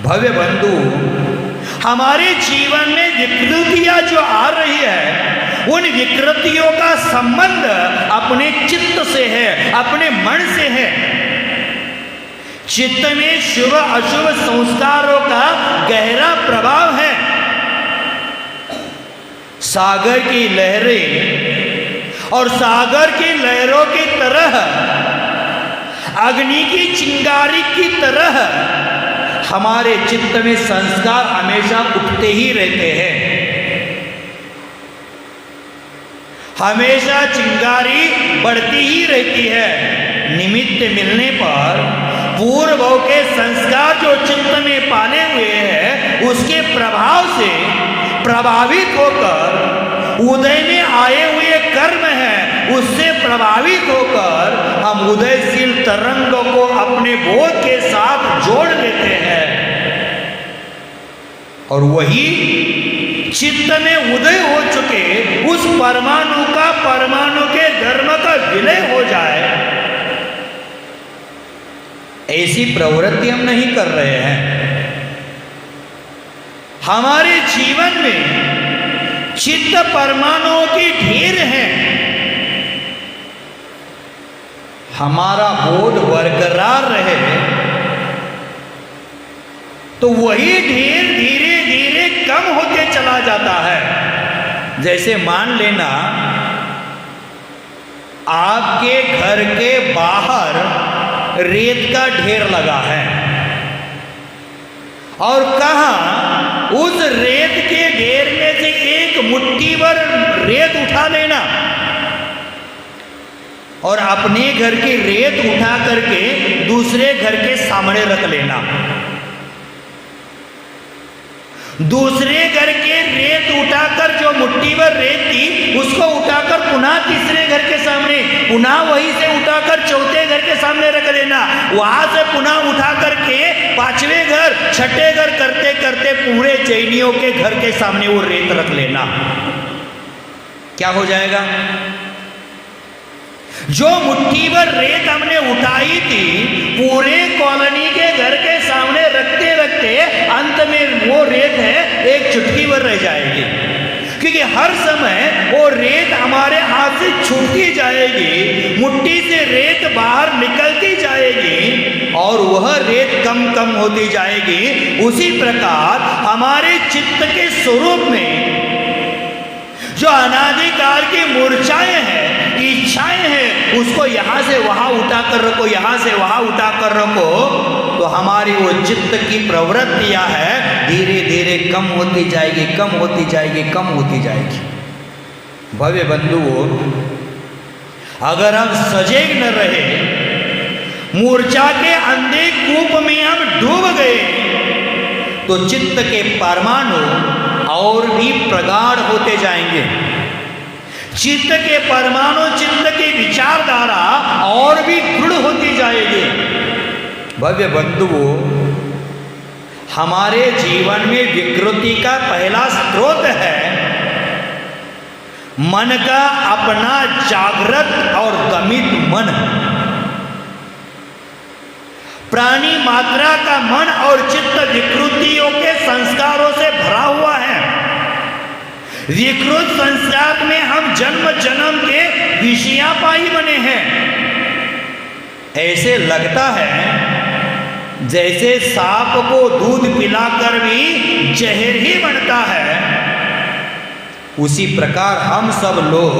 भव्य बंधु, हमारे जीवन में विकृतियां जो आ रही है, उन विकृतियों का संबंध अपने चित्त से है, अपने मन से है। चित्त में शुभ अशुभ संस्कारों का गहरा प्रभाव है। सागर की लहरें और सागर की लहरों की तरह, अग्नि की चिंगारी की तरह हमारे चित्त में संस्कार हमेशा उठते ही रहते हैं। हमेशा चिंगारी बढ़ती ही रहती है। निमित्त मिलने पर पूर्व के संस्कार जो चित्त में पाले हुए हैं, उसके प्रभाव से प्रभावित होकर उदय में आए हुए कर्म है, उससे प्रभावित होकर हम उदयशील तरंगों को अपने बोध के साथ जोड़ लेते हैं और वही चित्त में उदय हो चुके उस परमाणु का परमाणु के धर्म का विलय हो जाए, ऐसी प्रवृत्ति हम नहीं कर रहे हैं। हमारे जीवन में चित्त परमाणुओं की ढेर है। हमारा बोध बरकरार रहे तो वही ढेर धीरे धीरे कम होते चला जाता है। जैसे मान लेना आपके घर के बाहर रेत का ढेर लगा है और कहा उस रेत के ढेर में से एक मुट्ठी भर रेत उठा लेना और अपने घर की रेत उठा करके दूसरे घर के सामने रख लेना। दूसरे घर के रेत उठाकर, जो मुट्ठी भर रेत थी उसको उठाकर पुनः तीसरे घर के सामने, पुनः वहीं से उठाकर चौथे घर के सामने रख लेना। वहां से पुनः उठा करके पांचवें घर, छठे घर करते करते पूरे जैनियों के घर के सामने वो रेत रख लेना। क्या हो जाएगा? जो मुट्ठी भर रेत हमने उठाई थी पूरे कॉलोनी के घर के सामने रखते रखते अंत में वो रेत है एक चुटकी भर रह जाएगी, क्योंकि हर समय वो रेत हमारे हाथ से छूटती जाएगी, मुट्ठी से रेत बाहर निकलती जाएगी और वह रेत कम कम होती जाएगी। उसी प्रकार हमारे चित्त के स्वरूप में जो अनादिकाल की मूर्छाएं हैं, इच्छाएं हैं, उसको यहां से वहां उठा कर रखो, यहां से वहां उठा कर रखो, तो हमारी वो चित्त की प्रवृत्तियां है धीरे धीरे कम होती जाएगी, कम होती जाएगी, कम होती जाएगी। भव्य बंधुओं, अगर हम सजग न रहे, मूर्छा के अंधे कूप में हम डूब गए, तो चित्त के परमाणु और भी प्रगाढ़ होते जाएंगे। चित्त के परमाणु, चित्त की विचारधारा और भी दृढ़ होती जाएगी। भव्य बंधुओं, हमारे जीवन में विकृति का पहला स्रोत है मन का अपना जागृत और दमित मन। प्राणी मात्रा का मन और चित्त विकृतियों के संस्कारों से भरा हुआ है। विकृत संस्कार में हम जन्म जन्म के विषयापाई बने हैं। ऐसे लगता है जैसे सांप को दूध पिलाकर भी जहर ही बनता है, उसी प्रकार हम सब लोग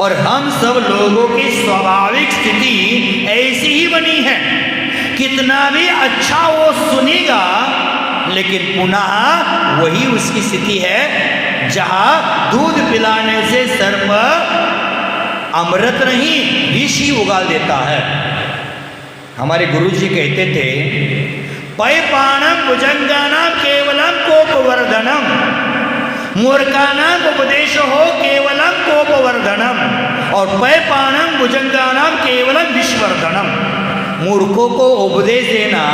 और हम सब लोगों की स्वाभाविक स्थिति ऐसी ही बनी है। कितना भी अच्छा वो सुनेगा, लेकिन पुनः वही उसकी स्थिति है जहां दूध पिलाने से सर पर अमृत नहीं विष ही उगाल देता है। हमारे गुरुजी कहते थे, पैपाणम भुजंगानाम केवलम कोपवर्धनम, मूर्खानाम उपदेश हो केवलम कोपवर्धनम, और पैपाणम भुजंगानाम केवलम विषवर्धनम। मूर्खों को उपदेश देना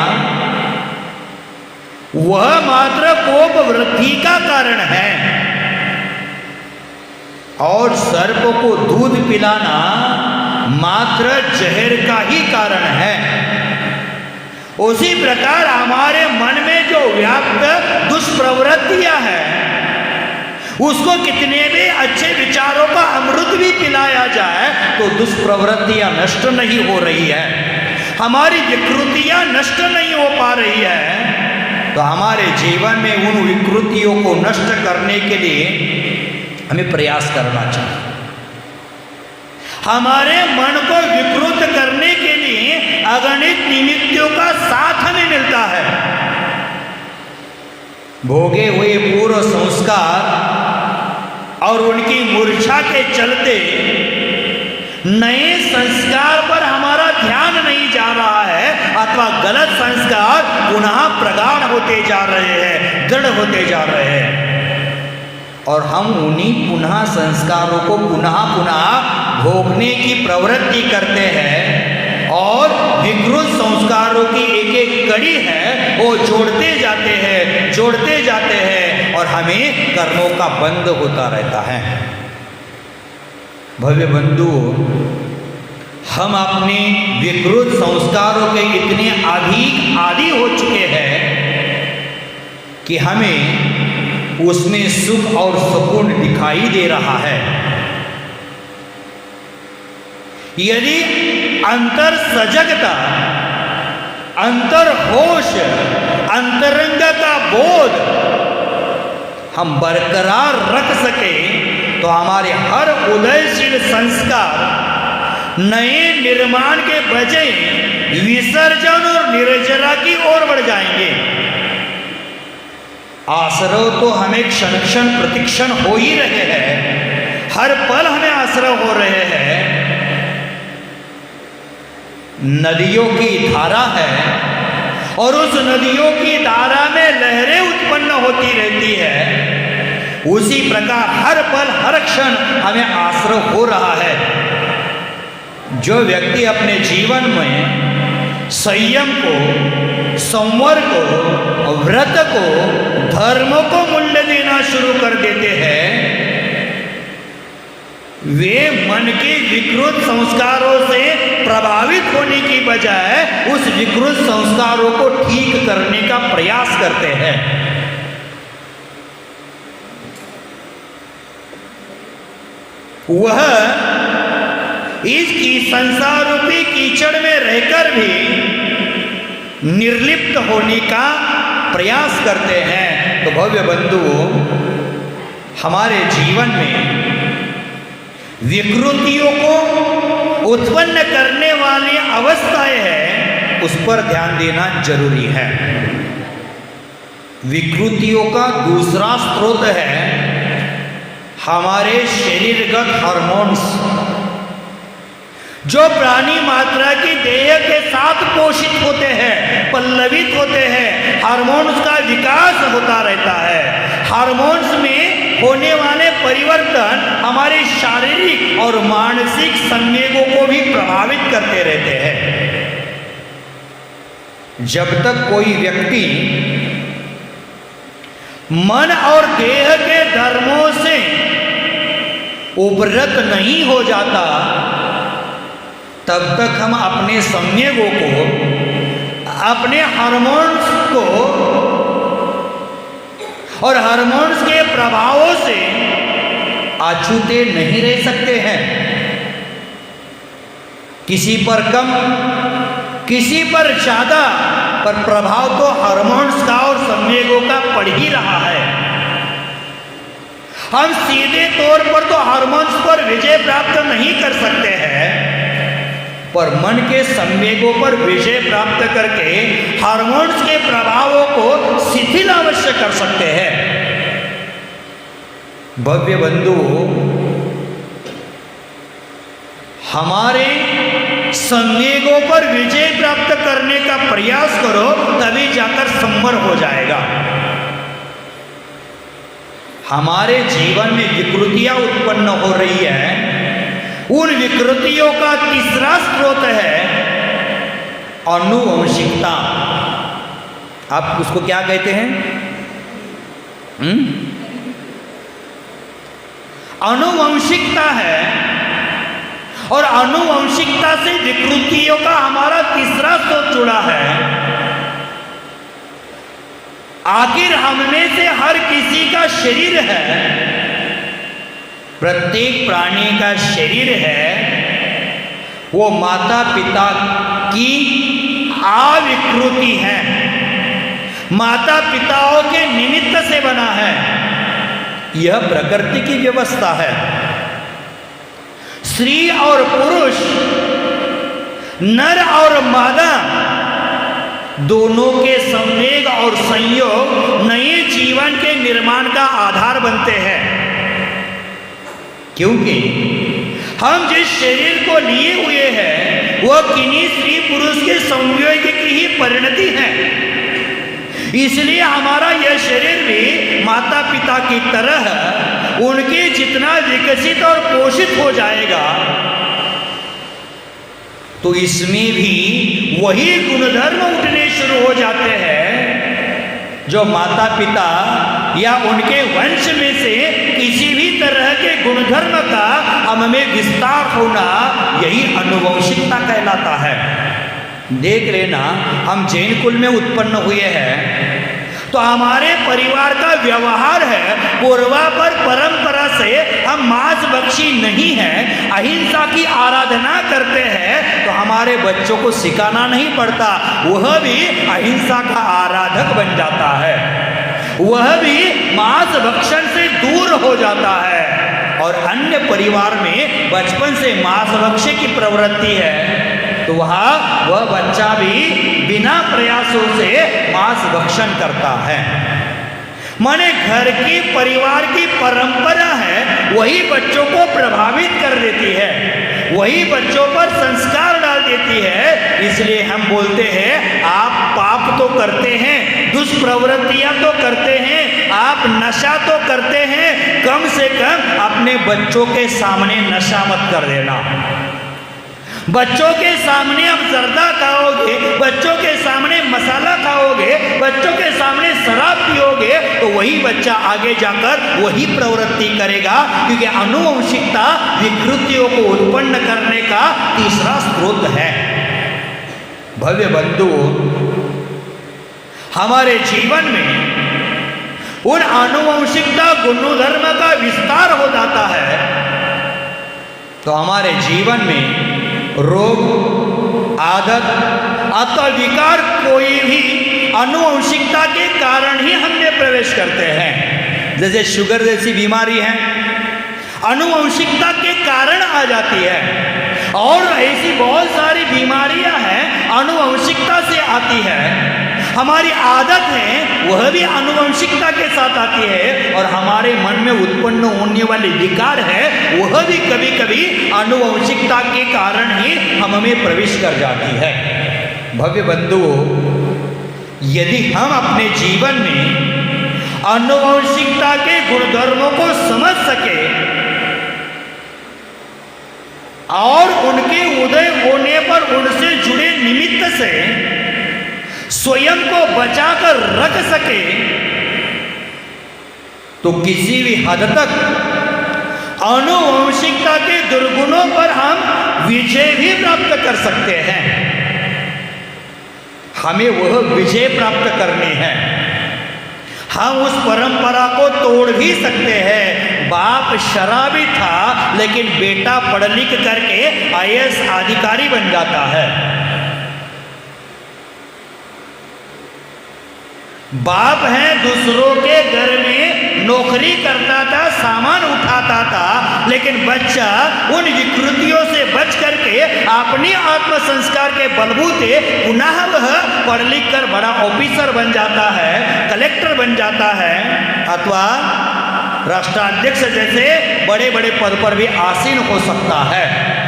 वह मात्र कोप वृद्धि का कारण है, और सर्प को दूध पिलाना मात्र जहर का ही कारण है। उसी प्रकार हमारे मन में जो व्याप्त दुष्प्रवृत्तियां हैं, उसको कितने भी अच्छे विचारों का अमृत भी पिलाया जाए तो दुष्प्रवृत्तियां नष्ट नहीं हो रही है, हमारी विकृतियां नष्ट नहीं हो पा रही है। तो हमारे जीवन में उन विकृतियों को नष्ट करने के लिए हमें प्रयास करना चाहिए। हमारे मन को विकृत करने के लिए अगणित निमित्तों का साथ हमें मिलता है। भोगे हुए पूर्व संस्कार और उनकी मूर्छा के चलते नए संस्कार पर हमारा ध्यान नहीं जा रहा है, अथवा गलत संस्कार पुनः प्रगाढ़ होते जा रहे हैं, दृढ़ होते जा रहे हैं, और हम उन्हीं पुनः संस्कारों को पुनः पुनः भोगने की प्रवृत्ति करते हैं, और विकृत संस्कारों की एक एक कड़ी है वो जोड़ते जाते हैं और हमें कर्मों का बंध होता रहता है। भव्य बंधु, हम अपने विकृत संस्कारों के इतने आदी हो चुके हैं कि हमें उसमें सुख और सुकून दिखाई दे रहा है। यदि अंतर सजगता, अंतर होश, अंतरंगता बोध हम बरकरार रख सके तो हमारे हर उदयशील संस्कार नए निर्माण के बजाय विसर्जन और निर्जरा की ओर बढ़ जाएंगे। आश्रय तो हमें क्षण क्षण प्रतिक्षण हो ही रहे हैं, हर पल हमें आश्रय हो रहे हैं। नदियों की धारा है और उस नदियों की धारा में लहरें उत्पन्न होती रहती है, उसी प्रकार हर पल हर क्षण हमें आश्रय हो रहा है। जो व्यक्ति अपने जीवन में संयम को, संवर को, व्रत को, धर्म को मूल्य देना शुरू कर देते हैं, वे मन के विकृत संस्कारों से प्रभावित होने की बजाय उस विकृत संस्कारों को ठीक करने का प्रयास करते हैं। वह इसकी संसार रूपी कीचड़ में रहकर भी निर्लिप्त होने का प्रयास करते हैं। तो भव्य बंधुओं, हमारे जीवन में विकृतियों को उत्पन्न करने वाली अवस्थाएं हैं, उस पर ध्यान देना जरूरी है। विकृतियों का दूसरा स्रोत है हमारे शरीरगत हार्मोन्स, जो प्राणी मात्रा की देह के साथ पोषित होते हैं, पल्लवित होते हैं। हार्मोन्स का विकास होता रहता है। हार्मोन्स में होने वाले परिवर्तन हमारे शारीरिक और मानसिक संवेगों को भी प्रभावित करते रहते हैं। जब तक कोई व्यक्ति मन और देह के धर्मों से उपरत नहीं हो जाता, तब तक हम अपने संवेगों को, अपने हार्मोन्स को और हार्मोन्स के प्रभावों से अछूते नहीं रह सकते हैं। किसी पर कम, किसी पर ज्यादा, पर प्रभाव तो हार्मोन्स का और संवेगों का पड़ ही रहा है। हम सीधे तौर पर तो हार्मोन्स पर विजय प्राप्त नहीं कर सकते हैं, पर मन के संवेगों पर विजय प्राप्त करके हार्मोन्स के प्रभावों को शिथिल अवश्य कर सकते हैं। भव्य बंधुओं, हमारे संवेगों पर विजय प्राप्त करने का प्रयास करो, तभी जाकर संवर हो जाएगा। हमारे जीवन में विकृतियां उत्पन्न हो रही है, उन विकृतियों का तीसरा स्रोत है आनुवंशिकता। आप उसको क्या कहते हैं? आनुवंशिकता है, और आनुवंशिकता से विकृतियों का हमारा तीसरा स्रोत जुड़ा है। आखिर हम में से हर किसी का शरीर है, प्रत्येक प्राणी का शरीर है, वो माता पिता की आविकृति है, माता पिताओं के निमित्त से बना है। यह प्रकृति की व्यवस्था है। स्त्री और पुरुष, नर और मादा दोनों के संवेग और संयोग नए जीवन के निर्माण का आधार बनते हैं। क्योंकि हम जिस शरीर को लिए हुए हैं वह किन्हीं स्त्री पुरुष के संयोग की ही परिणति है। इसलिए हमारा यह शरीर भी माता पिता की तरह उनके जितना विकसित और पोषित हो जाएगा, तो इसमें भी वही गुणधर्म उठने शुरू हो जाते हैं जो माता पिता या उनके वंश में से किसी भी तरह के गुणधर्म का हम में विस्तार होना, यही आनुवंशिकता कहलाता है। देख लेना, हम जैन कुल में उत्पन्न हुए हैं तो हमारे परिवार का व्यवहार है, पूर्वापर परंपरा से हम मांस भक्षी नहीं है, अहिंसा की आराधना करते हैं, तो हमारे बच्चों को सिखाना नहीं पड़ता, वह भी अहिंसा का आराधक बन जाता है, वह भी मांस भक्षण से दूर हो जाता है। और अन्य परिवार में बचपन से मांस भक्षण की प्रवृत्ति है तो वह बच्चा भी बिना प्रयासों से मांस भक्षण करता है। माने घर की परिवार की परंपरा है, वही बच्चों को प्रभावित कर देती है, वही बच्चों पर संस्कार डाल देती है। इसलिए हम बोलते हैं आप पाप तो करते हैं, दुष्प्रवृत्तियां तो करते हैं, आप नशा तो करते हैं, कम से कम अपने बच्चों के सामने नशा मत कर देना। बच्चों के सामने आप जर्दा खाओगे, बच्चों के सामने मसाला खाओगे, बच्चों के सामने शराब पियोगे, तो वही बच्चा आगे जाकर वही प्रवृत्ति करेगा, क्योंकि आनुवंशिकता विकृतियों को उत्पन्न करने का तीसरा स्रोत है। भव्य बंधुओं, हमारे जीवन में उन आनुवंशिकता गुणधर्म का विस्तार हो जाता है तो हमारे जीवन में रोग, आदत अथवा विकार कोई भी आनुवंशिकता के कारण ही हम में प्रवेश करते हैं। जैसे शुगर जैसी बीमारी है, आनुवंशिकता के कारण आ जाती है, और ऐसी बहुत सारी बीमारियां हैं आनुवंशिकता से आती है। हमारी आदत है वह भी आनुवंशिकता के साथ आती है, और हमारे मन में उत्पन्न होने वाले विकार है वह भी कभी कभी आनुवंशिकता के कारण ही हम में प्रवेश कर जाती है। भव्य बंधुओं, यदि हम अपने जीवन में आनुवंशिकता के गुणधर्मों को समझ सके और उनके उदय होने पर उनसे जुड़े निमित्त से स्वयं को बचाकर रख सके, तो किसी भी हद तक आनुवंशिकता के दुर्गुणों पर हम विजय भी प्राप्त कर सकते हैं। हमें वह विजय प्राप्त करनी है। हम उस परंपरा को तोड़ भी सकते हैं। बाप शराबी था लेकिन बेटा पढ़ लिख करके IAS अधिकारी बन जाता है। बाप है दूसरों के घर में नौकरी करता था, सामान उठाता था, लेकिन बच्चा उन विकृतियों से बच करके अपने आत्म संस्कार के बलबूते पुनः वह पढ़ लिख कर बड़ा ऑफिसर बन जाता है, कलेक्टर बन जाता है, अथवा राष्ट्राध्यक्ष जैसे बड़े बड़े पद पर भी आसीन हो सकता है।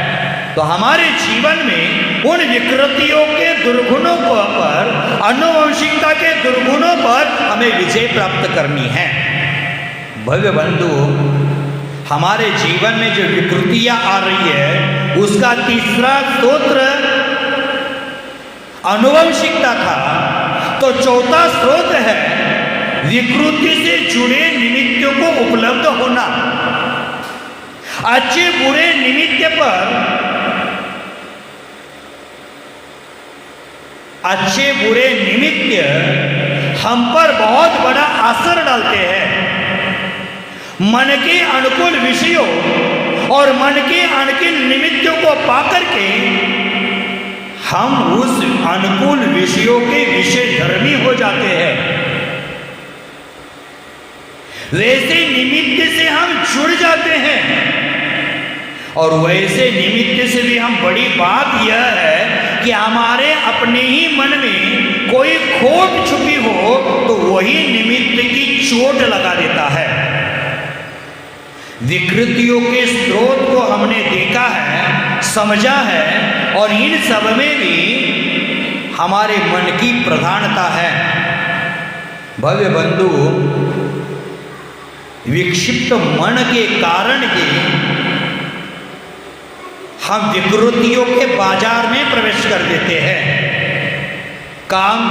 तो हमारे जीवन में उन विकृतियों के दुर्गुणों पर, आनुवंशिकता के दुर्गुणों पर हमें विजय प्राप्त करनी है। भव्य बंधु, हमारे जीवन में जो विकृतियां आ रही है उसका तीसरा स्रोत आनुवंशिकता था, तो चौथा स्रोत है विकृति से जुड़े निमित्तों को उपलब्ध होना। अच्छे बुरे निमित्त पर, अच्छे बुरे निमित्त हम पर बहुत बड़ा असर डालते हैं। मन के अनुकूल विषयों और मन के अनुकूल निमित्तों को पाकर के हम उस अनुकूल विषयों के विषय धर्मी हो जाते हैं। वैसे निमित्त से हम जुड़ जाते हैं और वैसे निमित्त से भी हम बड़ी बात यह है कि हमारे अपने ही मन में कोई खोट छुपी हो तो वही निमित्त की चोट लगा देता है। विकृतियों के स्रोत को हमने देखा है, समझा है और इन सब में भी हमारे मन की प्रधानता है। भव्य बंधु, विक्षिप्त मन के कारण ही हम विकृतियों के बाजार में प्रवेश कर देते हैं। काम,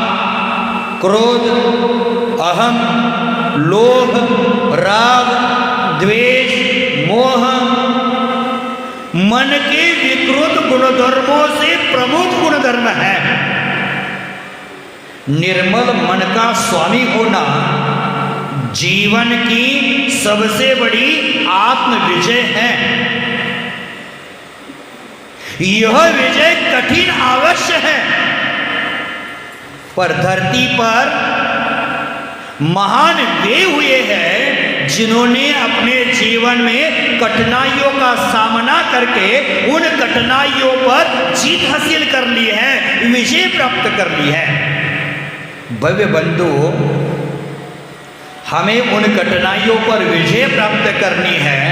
क्रोध, अहम, लोभ, राग, द्वेष, मोह मन के विकृत गुणधर्मों से प्रमुख गुणधर्म है। निर्मल मन का स्वामी होना जीवन की सबसे बड़ी आत्म विजय है। यह विजय कठिन अवश्य है, पर धरती पर महान वे हुए हैं जिन्होंने अपने जीवन में कठिनाइयों का सामना करके उन कठिनाइयों पर जीत हासिल कर ली है, विजय प्राप्त कर ली है। भव्य बंधु, हमें उन कठिनाइयों पर विजय प्राप्त करनी है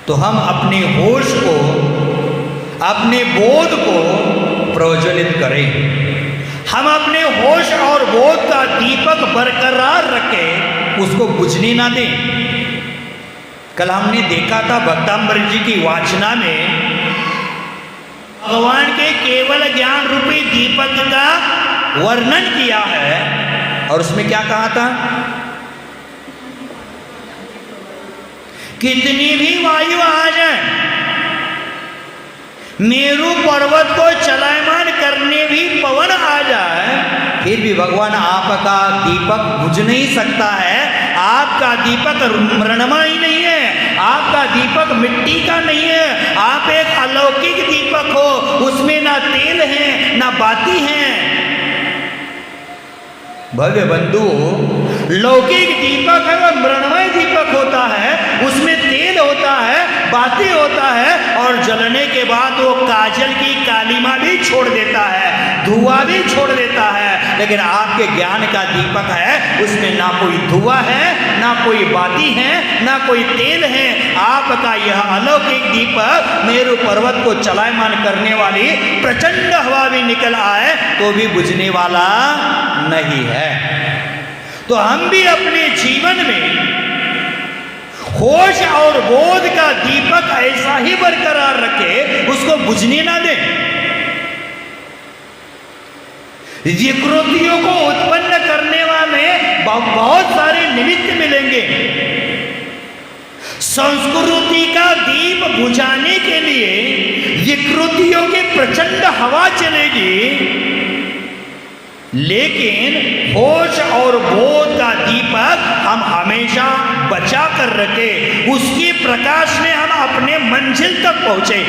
तो हम अपने होश को, अपने बोध को प्रज्वलित करें। हम अपने होश और बोध का दीपक बरकरार रखें, उसको बुझने ना दें। कल हमने देखा था भक्तांबर जी की वाचना में भगवान के केवल ज्ञान रूपी दीपक का वर्णन किया है और उसमें क्या कहा था? कितनी भी वायु आ जाए, मेरू पर्वत को चलायमान करने भी पवन आ जाए, फिर भी भगवान आपका दीपक बुझ नहीं सकता है। आपका दीपक मृणमय नहीं है, आपका दीपक मिट्टी का नहीं है। आप एक अलौकिक दीपक हो, उसमें ना तेल है ना बाती है। भव्य बंधु, लौकिक दीपक है वह मृणमय दीपक होता है, उसमें तेल होता है, बाती होता है और जलने के बाद वो काजल की कालीमा भी छोड़ देता है, धुआं भी छोड़ देता है। लेकिन आपके ज्ञान का दीपक है, उसमें ना कोई धुआं है, ना कोई बाती है, ना कोई तेल है। आपका यह अलौकिक दीपक मेरू पर्वत को चलायमान करने वाली प्रचंड हवा भी निकल आए तो भी बुझने वाला नहीं है। तो हम भी अपने जीवन में होश और बोध का दीपक ऐसा ही बरकरार रखें, उसको बुझने ना दें। विकृतियों को उत्पन्न करने वाले बहुत सारे निमित्त मिलेंगे। संस्कृति का दीप बुझाने के लिए विकृतियों की प्रचंड हवा चलेगी, लेकिन होश और बोध का दीपक हम हमेशा बचा कर रखें, उसकी प्रकाश में हम अपने मंजिल तक पहुंचे।